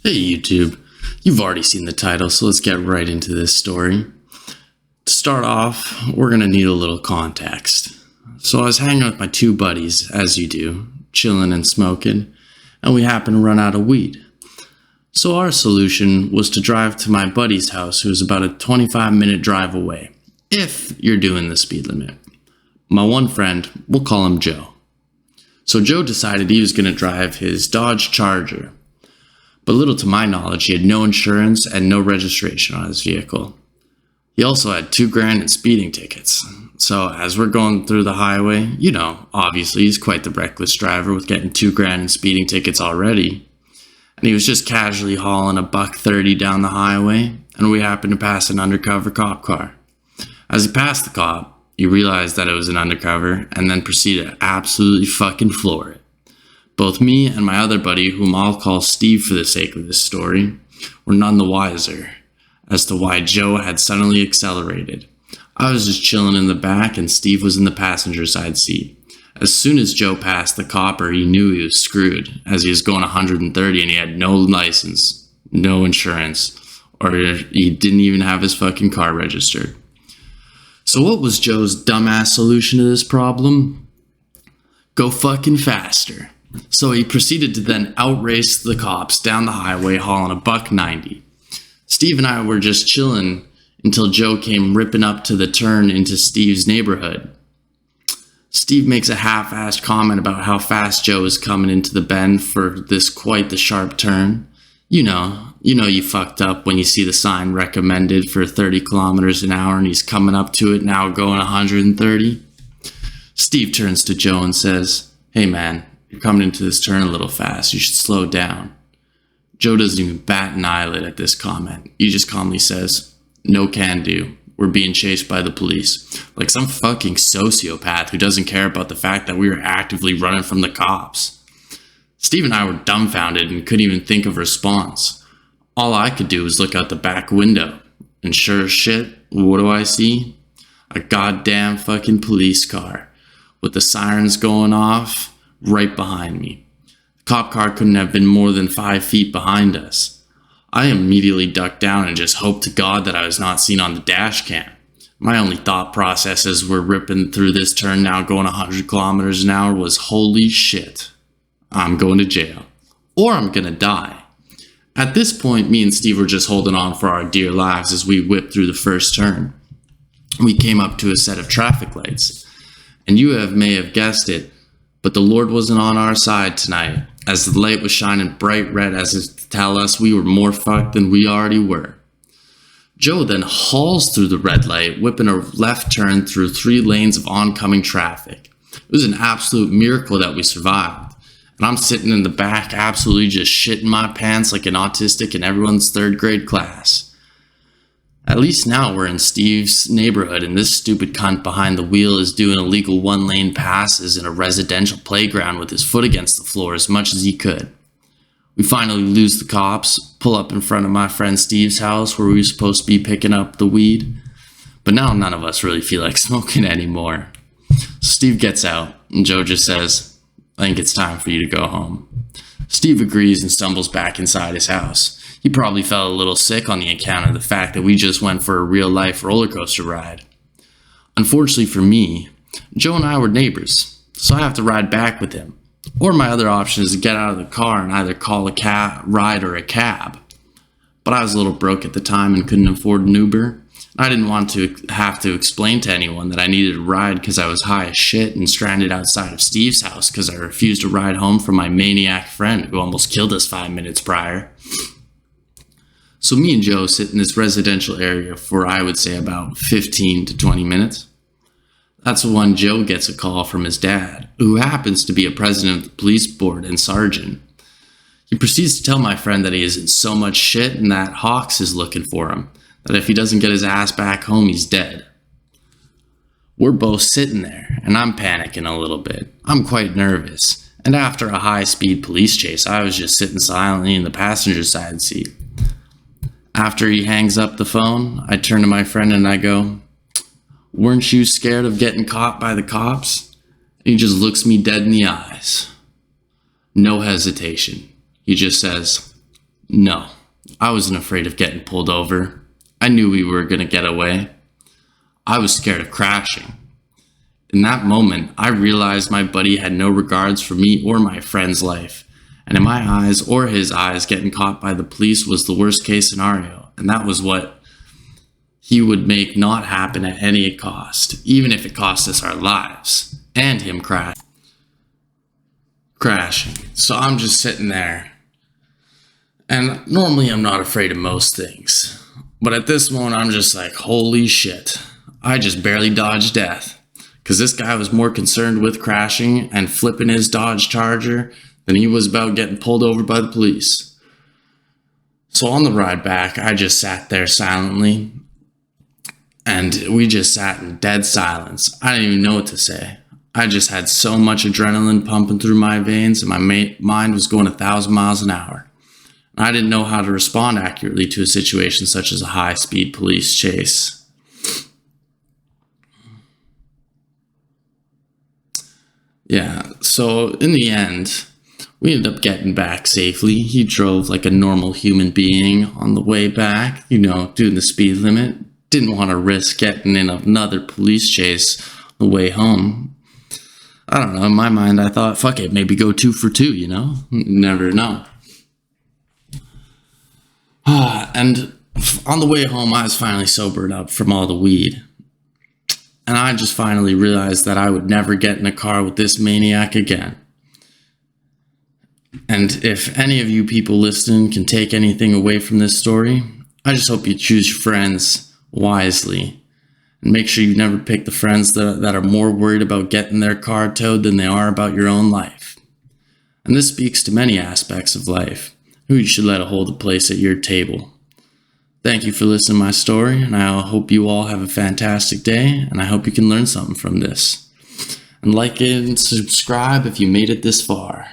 Hey YouTube, you've already seen the title, so let's get right into this story. To start off, we're going to need a little context. So I was hanging with my two buddies, as you do, chilling and smoking, and we happened to run out of weed. So our solution was to drive to my buddy's house, who was about a 25-minute drive away, if you're doing the speed limit. My one friend, we'll call him Joe. So Joe decided he was going to drive his Dodge Charger. But little to my knowledge, he had no insurance and no registration on his vehicle. He also had $2,000 in speeding tickets. So as we're going through the highway, obviously he's quite the reckless driver with getting $2,000 in speeding tickets already. And he was just casually hauling a $130 down the highway, and we happened to pass an undercover cop car. As he passed the cop, he realized that it was an undercover and then proceeded to absolutely fucking floor it. Both me and my other buddy, whom I'll call Steve for the sake of this story, were none the wiser as to why Joe had suddenly accelerated. I was just chilling in the back and Steve was in the passenger side seat. As soon as Joe passed the copper, he knew he was screwed, as he was going 130 and he had no license, no insurance, or he didn't even have his fucking car registered. So what was Joe's dumbass solution to this problem? Go fucking faster. So he proceeded to then outrace the cops down the highway hauling a $190. Steve and I were just chilling until Joe came ripping up to the turn into Steve's neighborhood. Steve makes a half-assed comment about how fast Joe is coming into the bend for this quite the sharp turn. You know you fucked up when you see the sign recommended for 30 kilometers an hour and he's coming up to it now going 130. Steve turns to Joe and says, "Hey man, you're coming into this turn a little fast. You should slow down." Joe doesn't even bat an eyelid at this comment. He just calmly says, "No can do. We're being chased by the police." Like some fucking sociopath who doesn't care about the fact that we were actively running from the cops. Steve and I were dumbfounded and couldn't even think of a response. All I could do was look out the back window. And sure as shit, what do I see? A goddamn fucking police car with the sirens going off right behind me. The cop car couldn't have been more than 5 feet behind us. I immediately ducked down and just hoped to God that I was not seen on the dash cam. My only thought process as we're ripping through this turn now going 100 kilometers an hour was, holy shit, I'm going to jail. Or I'm gonna die. At this point, me and Steve were just holding on for our dear lives as we whipped through the first turn. We came up to a set of traffic lights. And you may have guessed it, but the Lord wasn't on our side tonight, as the light was shining bright red as if to tell us we were more fucked than we already were. Joe then hauls through the red light, whipping a left turn through 3 lanes of oncoming traffic. It was an absolute miracle that we survived. And I'm sitting in the back absolutely just shitting my pants like an autistic in everyone's 3rd grade class. At least now we're in Steve's neighborhood and this stupid cunt behind the wheel is doing illegal 1-lane passes in a residential playground with his foot against the floor as much as he could. We finally lose the cops, pull up in front of my friend Steve's house where we were supposed to be picking up the weed. But now none of us really feel like smoking anymore. So Steve gets out and Joe just says, "I think it's time for you to go home." Steve agrees and stumbles back inside his house. He probably felt a little sick on the account of the fact that we just went for a real-life roller coaster ride. Unfortunately for me, Joe and I were neighbors, so I have to ride back with him. Or my other option is to get out of the car and either call a ride or a cab. But I was a little broke at the time and couldn't afford an Uber. I didn't want to have to explain to anyone that I needed a ride because I was high as shit and stranded outside of Steve's house because I refused to ride home from my maniac friend who almost killed us 5 minutes prior. So me and Joe sit in this residential area for, I would say, about 15 to 20 minutes. That's when Joe gets a call from his dad, who happens to be a president of the police board and sergeant. He proceeds to tell my friend that he is in so much shit and that Hawks is looking for him, that if he doesn't get his ass back home, he's dead. We're both sitting there, and I'm panicking a little bit. I'm quite nervous, and after a high-speed police chase, I was just sitting silently in the passenger side seat. After he hangs up the phone, I turn to my friend and I go, "Weren't you scared of getting caught by the cops?" And he just looks me dead in the eyes. No hesitation. He just says, No, I wasn't afraid of getting pulled over. I knew we were going to get away. I was scared of crashing. In that moment, I realized my buddy had no regards for me or my friend's life. And in my eyes, or his eyes, getting caught by the police was the worst case scenario. And that was what he would make not happen at any cost, even if it cost us our lives. And him crashing. So I'm just sitting there. And normally I'm not afraid of most things. But at this moment, I'm just like, holy shit. I just barely dodged death. Because this guy was more concerned with crashing and flipping his Dodge Charger than he was about getting pulled over by the police. So on the ride back, I just sat there silently. And we just sat in dead silence. I didn't even know what to say. I just had so much adrenaline pumping through my veins and my mind was going 1,000 miles an hour. I didn't know how to respond accurately to a situation such as a high-speed police chase. Yeah, so in the end, we ended up getting back safely. He drove like a normal human being on the way back, doing the speed limit. Didn't want to risk getting in another police chase on the way home. I don't know, in my mind, I thought, fuck it, maybe go 2 for 2, Never know. And on the way home, I was finally sobered up from all the weed. And I just finally realized that I would never get in a car with this maniac again. And if any of you people listening can take anything away from this story, I just hope you choose your friends wisely. And make sure you never pick the friends that are more worried about getting their car towed than they are about your own life. And this speaks to many aspects of life, who you should let hold a place at your table. Thank you for listening to my story, and I hope you all have a fantastic day, and I hope you can learn something from this. And like it and subscribe if you made it this far.